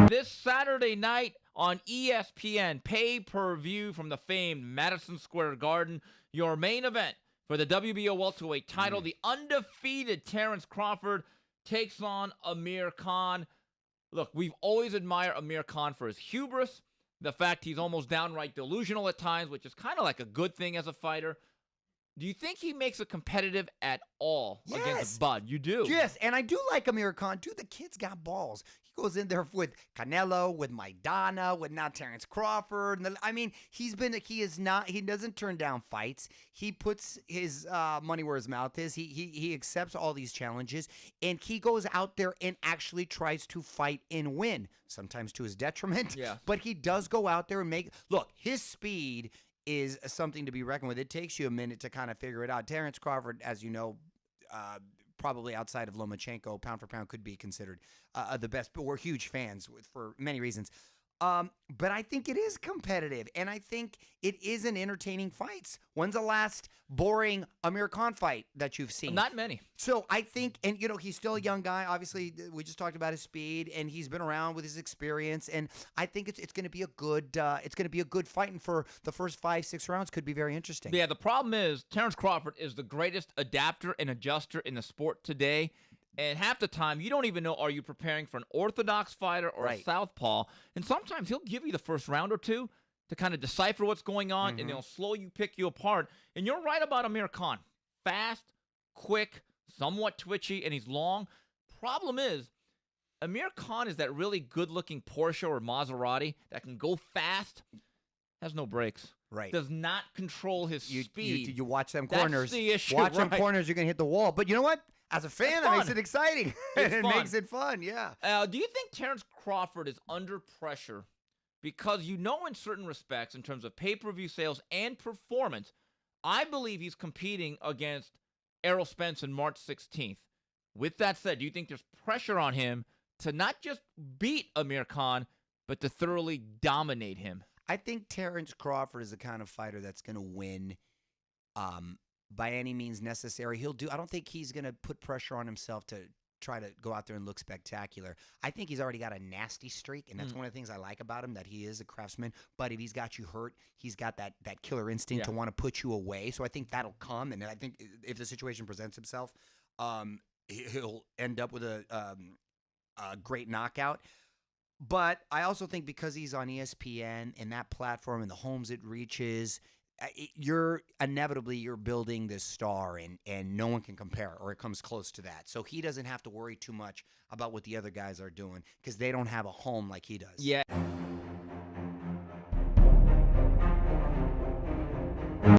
This Saturday night on ESPN pay-per-view from the famed Madison Square Garden, your main event for the WBO welterweight title, the undefeated Terence Crawford takes on Amir Khan. Look, we've always admired Amir Khan for his hubris, the fact he's almost downright delusional at times, which is kind of like a good thing as a fighter. Do you think he makes it competitive at all against Bud? You do. Yes, and I do like Amir Khan. Dude, the kid's got balls. He goes in there with Canelo, with Maidana, with now Terence Crawford. And he doesn't turn down fights. He puts his money where his mouth is. He accepts all these challenges, and he goes out there and actually tries to fight and win, sometimes to his detriment. Yeah. But he does go out there and look, his speed is something to be reckoned with. It takes you a minute to kind of figure it out. Terence Crawford, as you know, probably outside of Lomachenko, pound for pound, could be considered the best. But we're huge fans for many reasons. But I think it is competitive, and I think it is an entertaining fight. When's the last boring Amir Khan fight that you've seen? Not many. So I think, and he's still a young guy. Obviously, we just talked about his speed, and he's been around with his experience. And I think it's going to be a good fight. And for the first 5-6 rounds, could be very interesting. Yeah, the problem is Terence Crawford is the greatest adapter and adjuster in the sport today. And half the time, you don't even know, are you preparing for an orthodox fighter or a southpaw? And sometimes he'll give you the first round or two to kind of decipher what's going on, and he'll slow you, pick you apart. And you're right about Amir Khan. Fast, quick, somewhat twitchy, and he's long. Problem is, Amir Khan is that really good-looking Porsche or Maserati that can go fast, has no brakes. Right. Does not control his speed. You watch them corners. That's the issue. Watch them corners, you're going to hit the wall. But you know what? As a fan, that makes it exciting. It makes it fun, yeah. Do you think Terence Crawford is under pressure because in certain respects, in terms of pay-per-view sales and performance, I believe he's competing against Errol Spence on March 16th. With that said, do you think there's pressure on him to not just beat Amir Khan, but to thoroughly dominate him? I think Terence Crawford is the kind of fighter that's going to win by any means necessary. I don't think he's going to put pressure on himself to try to go out there and look spectacular. I think he's already got a nasty streak, and that's one of the things I like about him, that he is a craftsman. But if he's got you hurt, he's got that killer instinct to want to put you away. So I think that'll come, and I think if the situation presents himself, he'll end up with a great knockout. But I also think because he's on ESPN and that platform and the homes it reaches, you're building this star, and no one can compare or it comes close to that. So he doesn't have to worry too much about what the other guys are doing because they don't have a home like he does. Yeah.